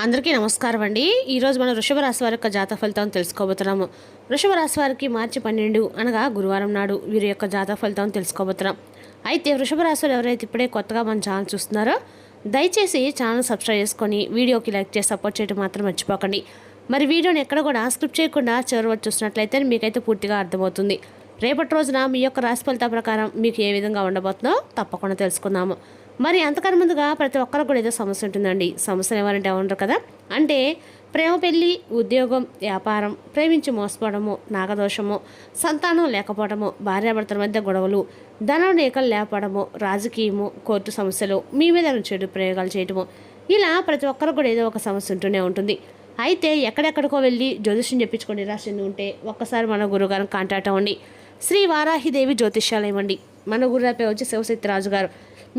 అందరికీ నమస్కారం అండి. ఈరోజు మనం వృషభ రాశి వారి యొక్క జాతక ఫలితాలను తెలుసుకోబోతున్నాము. వృషభ రాశి వారికి మార్చి 12 అనగా గురువారం నాడు వీరి యొక్క జాతక ఫలితాలను తెలుసుకోబోతున్నాం. అయితే వృషభ రాశి వారు ఎవరైతే ఇప్పుడే కొత్తగా మన ఛానల్ చూస్తున్నారో దయచేసి ఛానల్ సబ్స్క్రైబ్ చేసుకొని వీడియోకి లైక్ చేసి సపోర్ట్ చేయడం మాత్రం మర్చిపోకండి. మరి వీడియోని ఎక్కడ కూడా స్క్రిప్ట్ చేయకుండా చివరి వరకు చూసినట్లయితే మీకైతే పూర్తిగా అర్థమవుతుంది. రేపటి రోజున మీ యొక్క రాశి ఫలితాల ప్రకారం మీకు ఏ విధంగా ఉండబోతుందో తప్పకుండా తెలుసుకుందాము. మరి అంతకన్నా ముందుగా ప్రతి ఒక్కరికి కూడా ఏదో సమస్య ఉంటుందండి. సమస్యలు ఎవరంటే ఉండరు కదా, అంటే ప్రేమ, పెళ్ళి, ఉద్యోగం, వ్యాపారం, ప్రేమించి మోసపోవడము, నాగదోషము, సంతానం లేకపోవడము, భార్యాభర్తల మధ్య గొడవలు, ధనం రేఖలు లేపడము, రాజకీయము, కోర్టు సమస్యలు, మీ మీద చెడు ప్రయోగాలు చేయటము, ఇలా ప్రతి ఒక్కరికి కూడా ఏదో ఒక సమస్య ఉంటూనే ఉంటుంది. అయితే ఎక్కడెక్కడికో వెళ్ళి జ్యోతిష్యం చెప్పించుకొని నిరాశ ఉంటే ఒక్కసారి మన గురువుగారిని కాంటాక్ట్ అవ్వండి. శ్రీ వారాహిదేవి జ్యోతిష్యాలయం అండి. మన గురువు పేరు వచ్చి శివశక్తి రాజు గారు.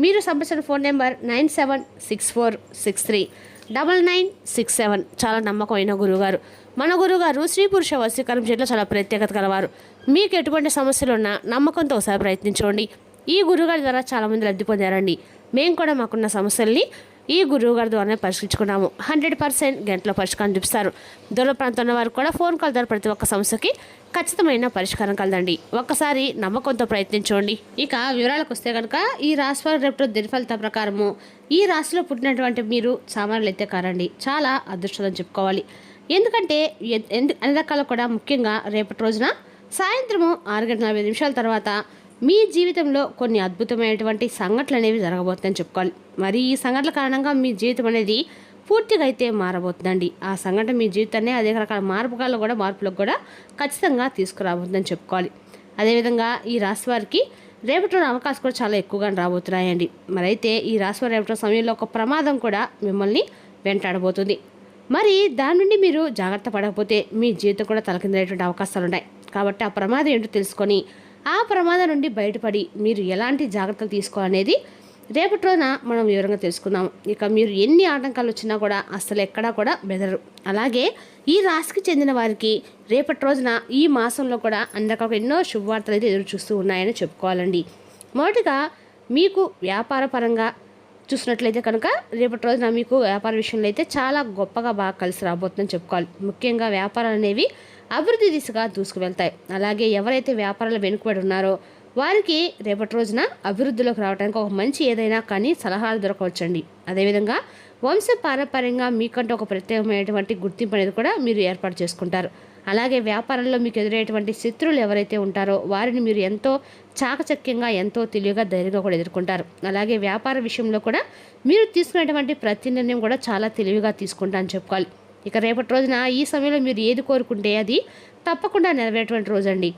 మీరు సంబంధించిన ఫోన్ నెంబర్ 9764639967. చాలా నమ్మకమైన గురువుగారు. మన గురువుగారు స్త్రీ పురుష వశీకరణ చేయడంలో చాలా ప్రత్యేకత కలవారు. మీకు ఎటువంటి సమస్యలు ఉన్నా నమ్మకంతో ఒకసారి ప్రయత్నించండి. ఈ గురువుగారి ద్వారా చాలామంది లబ్ధి పొందారండి. మేము కూడా మాకున్న సమస్యల్ని ఈ గురువుగారి ద్వారానే పరిష్కరించుకున్నాము. 100% గంటలో పరిష్కారం చూపిస్తారు. దూర ప్రాంతంలో వారు కూడా ఫోన్ కాల్ ద్వారా ప్రతి ఒక్క సమస్యకి ఖచ్చితమైన పరిష్కారం కలదండి. ఒక్కసారి నమ్మకంతో ప్రయత్నించండి. ఇక వివరాలకు వస్తే కనుక ఈ రాశి వారి రేపు దినఫలిత ప్రకారము ఈ రాశిలో పుట్టినటువంటి మీరు సామాన్యులు అయితే కారండి, చాలా అదృష్టం చెప్పుకోవాలి. ఎందుకంటే అన్ని రకాలు కూడా ముఖ్యంగా రేపటి రోజున సాయంత్రము 6:40 తర్వాత మీ జీవితంలో కొన్ని అద్భుతమైనటువంటి సంఘటనలు అనేవి జరగబోతుందని చెప్పుకోవాలి. మరి ఈ సంఘటనల కారణంగా మీ జీవితం అనేది పూర్తిగా అయితే మారబోతుందండి. ఆ సంఘటన మీ జీవితాన్ని అదే రకాల మార్పులకు కూడా ఖచ్చితంగా తీసుకురాబోతుందని చెప్పుకోవాలి. అదేవిధంగా ఈ రాశి వారికి రేపటి రోజు అవకాశం కూడా చాలా ఎక్కువగా రాబోతున్నాయండి. మరైతే ఈ రాశి వారి రేపటి సమయంలో ఒక ప్రమాదం కూడా మిమ్మల్ని వెంటాడబోతుంది. మరి దాని నుండి మీరు జాగ్రత్త పడకపోతే మీ జీవితం కూడా తలకిందనేటువంటి అవకాశాలు ఉన్నాయి. కాబట్టి ఆ ప్రమాదం ఏంటో తెలుసుకొని ఆ ప్రమాదం నుండి బయటపడి మీరు ఎలాంటి జాగ్రత్తలు తీసుకోవాలనేది రేపటి రోజున మనం వివరంగా తెలుసుకుందాం. ఇక మీరు ఎన్ని ఆటంకాలు వచ్చినా కూడా అసలు ఎక్కడా కూడా బెదరు. అలాగే ఈ రాశికి చెందిన వారికి రేపటి రోజున ఈ మాసంలో కూడా అందరికీ ఎన్నో శుభవార్తలు అయితే ఎదురు చూస్తూ ఉన్నాయని చెప్పుకోవాలండి. మొదటిగా మీకు వ్యాపార పరంగా చూసినట్లయితే కనుక రేపటి రోజున మీకు వ్యాపార విషయంలో అయితే చాలా గొప్పగా బాగా కలిసి రాబోతుందని చెప్పుకోవాలి. ముఖ్యంగా వ్యాపారాలు అనేవి అభివృద్ధి దిశగా దూసుకువెళ్తాయి. అలాగే ఎవరైతే వ్యాపారాలు వెనుకబడి ఉన్నారో వారికి రేపటి రోజున అభివృద్ధిలోకి రావడానికి ఒక మంచి ఏదైనా కానీ సలహాలు దొరకవచ్చండి. అదేవిధంగా వంశ పారంపర్యంగా మీకంటూ ఒక ప్రత్యేకమైనటువంటి గుర్తింపు అనేది కూడా మీరు ఏర్పాటు చేసుకుంటారు. అలాగే వ్యాపారంలో మీకు ఎదురయ్యేటువంటి శత్రువులు ఎవరైతే ఉంటారో వారిని మీరు ఎంతో చాకచక్యంగా, ఎంతో తెలివిగా, ధైర్యంగా కూడా ఎదుర్కొంటారు. అలాగే వ్యాపార విషయంలో కూడా మీరు తీసుకునేటువంటి ప్రతి నిర్ణయం కూడా చాలా తెలివిగా తీసుకుంటా అని చెప్పుకోవాలి. ఇక రేపటి రోజున ఈ సమయంలో మీరు ఏది కోరుకుంటే అది తప్పకుండా నెరవేరేటువంటి రోజు అండి.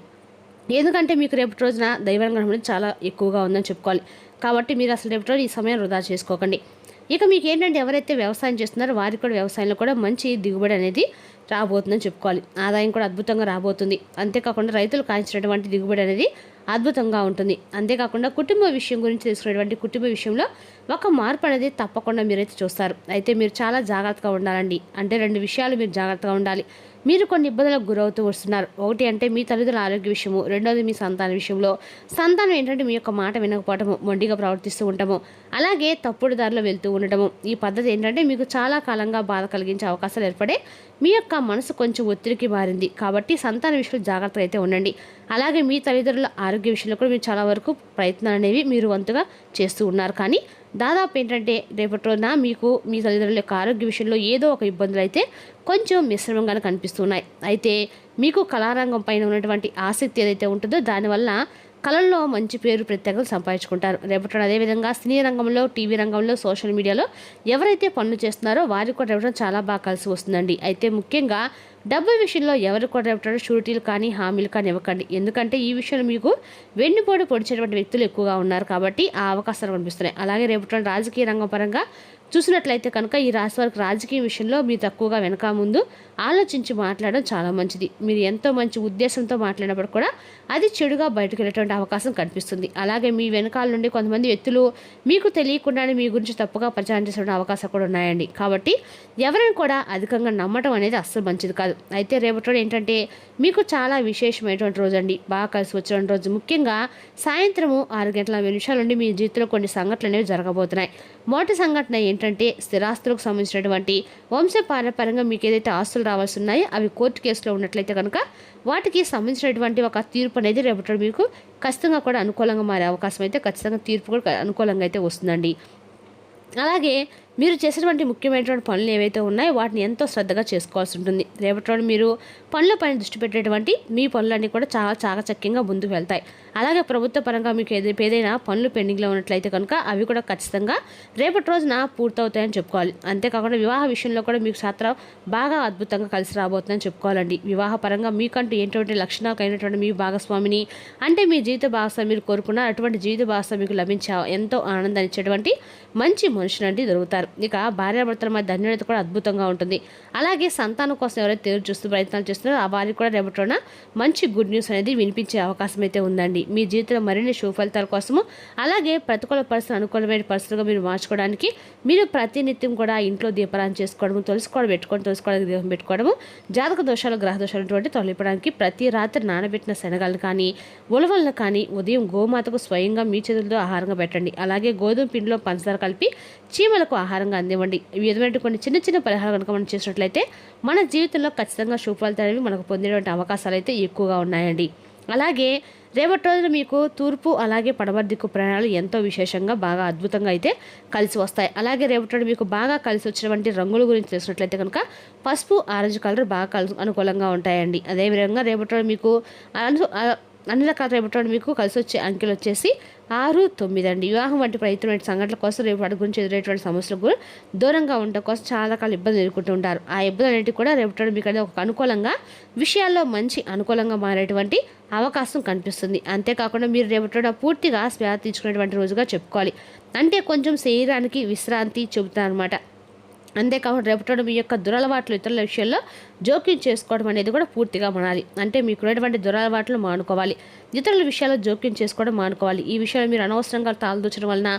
ఎందుకంటే మీకు రేపటి రోజున దైవానుగ్రహం అనేది చాలా ఎక్కువగా ఉందని చెప్పుకోవాలి. కాబట్టి మీరు అసలు రేపటి రోజు ఈ సమయం వృధా చేసుకోకండి. ఇక మీకు ఏంటంటే ఎవరైతే వ్యవసాయం చేస్తున్నారో వారికి కూడా వ్యవసాయంలో కూడా మంచి దిగుబడి అనేది రాబోతుందని చెప్పుకోవాలి. ఆదాయం కూడా అద్భుతంగా రాబోతుంది. అంతేకాకుండా రైతులు కాయించినటువంటి దిగుబడి అనేది అద్భుతంగా ఉంటుంది. అంతేకాకుండా కుటుంబ విషయం గురించి తెలుసుకునేటువంటి కుటుంబ విషయంలో ఒక మార్పు అనేది తప్పకుండా మీరైతే చూస్తారు. అయితే మీరు చాలా జాగ్రత్తగా ఉండాలండి. అంటే 2 విషయాలు మీరు జాగ్రత్తగా ఉండాలి. మీరు కొన్ని ఇబ్బందులకు గురవుతూ వస్తున్నారు. ఒకటి అంటే మీ తల్లిదండ్రుల ఆరోగ్య విషయము, రెండోది మీ సంతాన విషయంలో. సంతానం ఏంటంటే మీ యొక్క మాట వినకపోవటము, మొండిగా ప్రవర్తిస్తూ ఉండటము, అలాగే తప్పుడు దారిలో వెళ్తూ ఉండటము. ఈ పద్ధతి ఏంటంటే మీకు చాలా కాలంగా బాధ కలిగించే అవకాశాలు ఏర్పడే మీ యొక్క మనసు కొంచెం ఒత్తిడికి మారింది. కాబట్టి సంతాన విషయంలో జాగ్రత్తగా అయితే ఉండండి. అలాగే మీ తల్లిదండ్రుల ఆరోగ్య విషయంలో కూడా మీరు చాలా వరకు ప్రయత్నాలు అనేవి మీరు వంతుగా చేస్తూ ఉన్నారు. కానీ దాదాపు ఏంటంటే రేపటి రోజున మీకు మీ తల్లిదండ్రుల యొక్క ఆరోగ్య విషయంలో ఏదో ఒక ఇబ్బందులు అయితే కొంచెం మిశ్రమంగానే కనిపిస్తున్నాయి. అయితే మీకు కళారంగం పైన ఉన్నటువంటి ఆసక్తి ఏదైతే ఉంటుందో దానివల్ల కళల్లో మంచి పేరు ప్రత్యేకతలు సంపాదించుకుంటారు రేపటి. అదేవిధంగా సినీ రంగంలో, టీవీ రంగంలో, సోషల్ మీడియాలో ఎవరైతే పనులు చేస్తున్నారో వారికి కూడా రేపటి చాలా బాగా కలిసి వస్తుందండి. అయితే ముఖ్యంగా డబ్బు విషయంలో ఎవరు కూడా రేపటి షూరిటీలు కానీ హామీలు కానీ ఇవ్వకండి. ఎందుకంటే ఈ విషయంలో మీకు వెన్నుపోటు పొడిచేటువంటి వ్యక్తులు ఎక్కువగా ఉన్నారు కాబట్టి ఆ అవకాశాలు కనిపిస్తున్నాయి. అలాగే రేపటి రాజకీయ రంగం పరంగా చూసినట్లయితే కనుక ఈ రాశి వారికి రాజకీయ విషయంలో మీరు తక్కువగా వెనక ముందు ఆలోచించి మాట్లాడడం చాలా మంచిది. మీరు ఎంతో మంచి ఉద్దేశంతో మాట్లాడినప్పుడు కూడా అది చెడుగా బయటకు వెళ్ళేటువంటి అవకాశం కనిపిస్తుంది. అలాగే మీ వెనకాల నుండి కొంతమంది వ్యక్తులు మీకు తెలియకుండానే మీ గురించి తప్పుగా ప్రచారం చేసే అవకాశాలు కూడా ఉన్నాయండి. కాబట్టి ఎవరిని కూడా అధికంగా నమ్మటం అనేది అస్సలు మంచిది కాదు. అయితే రేపటి రోజు ఏంటంటే మీకు చాలా విశేషమైనటువంటి రోజు అండి, బాగా కలిసి వచ్చిన రోజు. ముఖ్యంగా సాయంత్రము 6:40 నుండి మీ జీవితంలో కొన్ని సంఘటనలు అనేవి జరగబోతున్నాయి. మొదటి సంఘటన ఏంటి ఏంటంటే స్థిరాస్తులకు సంబంధించినటువంటి వంశపారపరంగా మీకు ఏదైతే ఆస్తులు రావాల్సి ఉన్నాయో అవి కోర్టు కేసులో ఉన్నట్లయితే కనుక వాటికి సంబంధించినటువంటి ఒక తీర్పు అనేది రేపటి మీకు ఖచ్చితంగా కూడా అనుకూలంగా మారే అవకాశం అయితే ఖచ్చితంగా తీర్పు కూడా అనుకూలంగా అయితే వస్తుందండి. అలాగే మీరు చేసేటువంటి ముఖ్యమైనటువంటి పనులు ఏవైతే ఉన్నాయో వాటిని ఎంతో శ్రద్ధగా చేసుకోవాల్సి ఉంటుంది. రేపటి రోజు మీరు పనులపైన దృష్టి పెట్టేటువంటి మీ పనులన్నీ కూడా చాలా చాకచక్యంగా ముందుకు వెళ్తాయి. అలాగే ప్రభుత్వ పరంగా మీకు ఏదైనా పనులు పెండింగ్లో ఉన్నట్లయితే కనుక అవి కూడా ఖచ్చితంగా రేపటి రోజున పూర్తవుతాయని చెప్పుకోవాలి. అంతేకాకుండా వివాహ విషయంలో కూడా మీకు శాస్త్రం బాగా అద్భుతంగా కలిసి రాబోతుందని చెప్పుకోవాలండి. వివాహ పరంగా మీకంటూ ఏంటంటే లక్షణాలు కలిగినటువంటి మీ భాగస్వామిని అంటే మీ జీవిత భాగస్వామి మీరు కోరుకున్న అటువంటి జీవిత భాగస్వామి మీకు లభించే ఎంతో ఆనందాన్ని ఇచ్చేటువంటి మంచి మనుషులండి దొరుకుతారు. ఇక భార్యాభర్తల మధ్య ధన్యత కూడా అద్భుతంగా ఉంటుంది. అలాగే సంతానం కోసం ఎవరైతే ఎదురు చూస్తూ ప్రయత్నాలు చేస్తున్నారో ఆ వారికి కూడా రేపటిన మంచి గుడ్ న్యూస్ అనేది వినిపించే అవకాశం అయితే ఉందండి. మీ జీవితంలో మరిన్ని శుభ ఫలితాల కోసము అలాగే ప్రతికూల పరిస్థితులు అనుకూలమైన పరిస్థితులుగా మీరు మార్చుకోవడానికి మీరు ప్రతినిత్యం కూడా ఇంట్లో దీపారాధన చేసుకోవడము, తులసుకోవడానికి దీపం పెట్టుకోవడము, జాతక దోషాలు గ్రహ దోషాలు అటువంటి తొలగిపోవడానికి ప్రతి రాత్రి నానబెట్టిన శనగలను కానీ ఉలవలను కానీ ఉదయం గోమాతకు స్వయంగా మీ చేతులతో ఆహారంగా పెట్టండి. అలాగే గోధుమ పిండిలో పంచదార కలిపి చీమలకు ఆహారంగా అందివ్వండి. ఈ విధమైన కొన్ని చిన్న చిన్న పరిహారాలు కనుక మనం చేసినట్లయితే మన జీవితంలో ఖచ్చితంగా శుభ ఫలితాలు అనేవి మనకు పొందేటువంటి అవకాశాలు అయితే ఎక్కువగా ఉన్నాయండి. అలాగే రేపటి రోజున మీకు తూర్పు అలాగే పడమర దిక్కు ప్రయాణాలు ఎంతో విశేషంగా బాగా అద్భుతంగా అయితే కలిసి వస్తాయి. అలాగే రేపటి రోజు మీకు బాగా కలిసి వచ్చినటువంటి రంగుల గురించి తెలిసినట్లయితే కనుక పసుపు, ఆరెంజ్ కలర్ బాగా అనుకూలంగా ఉంటాయండి. అదేవిధంగా రేపటి రోజు మీకు అన్ని రకాల రేపటి మీకు కలిసి వచ్చే అంకెలు వచ్చేసి 6, 9 అండి. వివాహం వంటి ప్రయత్నమైన సంఘటనల కోసం రేపు వాటి గురించి ఎదురయ్యేటువంటి సమస్యలకు కూడా దూరంగా ఉండటం కోసం చాలా రకాల ఇబ్బందులు ఎదుర్కొంటూ ఉంటారు. ఆ ఇబ్బందులు అన్నిటి కూడా రేపటి మీకు అనేది ఒక అనుకూలంగా విషయాల్లో మంచి అనుకూలంగా మారేటువంటి అవకాశం కనిపిస్తుంది. అంతేకాకుండా మీరు రేపటి పూర్తిగా స్వేద తీసుకునేటువంటి రోజుగా చెప్పుకోవాలి. అంటే కొంచెం శరీరానికి విశ్రాంతి చెబుతారనమాట. అంతేకాకుండా రేపటి మీ యొక్క దురలవాట్లు ఇతరుల విషయాల్లో జోక్యం చేసుకోవడం అనేది కూడా పూర్తిగా మానాలి. అంటే మీకున్నటువంటి దురలవాట్లు మానుకోవాలి, ఇతరుల విషయాల్లో జోక్యం చేసుకోవడం మానుకోవాలి. ఈ విషయాలు మీరు అనవసరంగా తాళదూచడం వలన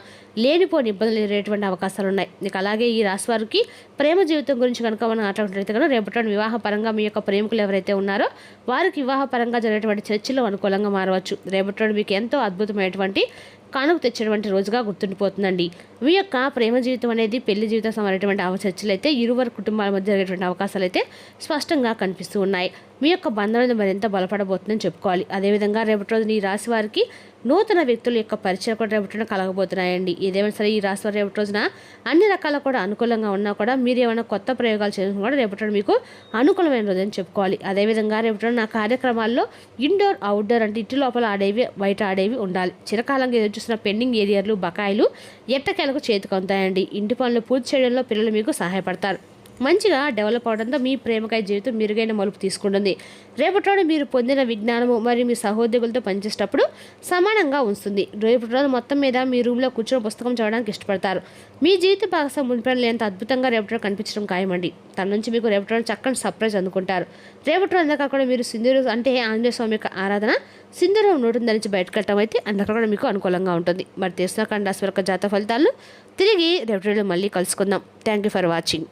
లేనిపోని ఇబ్బందులు ఎదురయ్యేటువంటి అవకాశాలు ఉన్నాయి. ఇక అలాగే ఈ రాశి వారికి ప్రేమ జీవితం గురించి కనుక మనం మాట్లాడుతున్నట్లయితే కనుక రేపటి వివాహ పరంగా మీ యొక్క ప్రేమికులు ఎవరైతే ఉన్నారో వారికి వివాహ పరంగా జరిగేటువంటి చర్చలు అనుకూలంగా మారవచ్చు. రేపటి మీకు ఎంతో అద్భుతమైనటువంటి కానుక తెచ్చినటువంటి రోజుగా గుర్తుండిపోతుందండి. మీ యొక్క ప్రేమ జీవితం అనేది పెళ్లి జీవితం సమానటువంటి చర్చలు అయితే ఇరువురు కుటుంబాల మధ్య జరిగేటువంటి అవకాశాలు అయితే స్పష్టంగా కనిపిస్తూ ఉన్నాయి. మీ యొక్క బంధం మరింత బలపడబోతుందని చెప్పుకోవాలి. అదేవిధంగా రేపటి రోజున ఈ రాశి వారికి నూతన వ్యక్తుల యొక్క పరిచయం కూడా రేపటిన కలగబోతున్నాయండి. ఏదేమైనా సరే ఈ రాశి వారు రేపటి రోజున అన్ని రకాల కూడా అనుకూలంగా ఉన్నా కూడా మీరు ఏమైనా కొత్త ప్రయోగాలు చేయడం కూడా రేపటి మీకు అనుకూలమైన రోజు అని చెప్పుకోవాలి. అదేవిధంగా రేపటి నా కార్యక్రమాల్లో ఇండోర్, అవుట్డోర్ అంటే ఇంటి లోపల ఆడేవి, బయట ఆడేవి ఉండాలి. చిరకాలంగా ఎదురు చూసిన పెండింగ్ ఏరియాలు, బకాయిలు ఎట్టకేలకు చేతికి అందుతాయండి. ఇంటి పనులు పూర్తి చేయడంలో పిల్లలు మీకు సహాయపడతారు. మంచిగా డెవలప్ అవడంతో మీ ప్రేమకాయ జీవితం మెరుగైన మలుపు తీసుకుంటుంది. రేపటి రోజు మీరు పొందిన విజ్ఞానము మరియు మీ సహోద్యోగులతో పనిచేసేటప్పుడు సమానంగా ఉంచుతుంది. రేపటి రోజు మొత్తం మీద మీ రూమ్లో కూర్చొని పుస్తకం చదవడానికి ఇష్టపడతారు. మీ జీవిత భాగస్వామి మునిపని లేనంత అద్భుతంగా రేపటి రోజు కనిపించడం ఖాయమండి. తన నుంచి మీకు రేపటి రోజు చక్కని సర్ప్రైజ్ అందుకుంటారు. రేపటి రోజు అందాక మీరు సింధూరు అంటే ఆంజనేయ స్వామి యొక్క ఆరాధన సింధూరం నోటిని ధరించి బయటకు వెళ్ళటం అయితే అందులో కూడా మీకు అనుకూలంగా ఉంటుంది. మరి తెలుసుకున్న రాశి యొక్క జాతక ఫలితాలను తిరిగి రేపటి రోజు మళ్ళీ కలుసుకుందాం. Thank you for watching.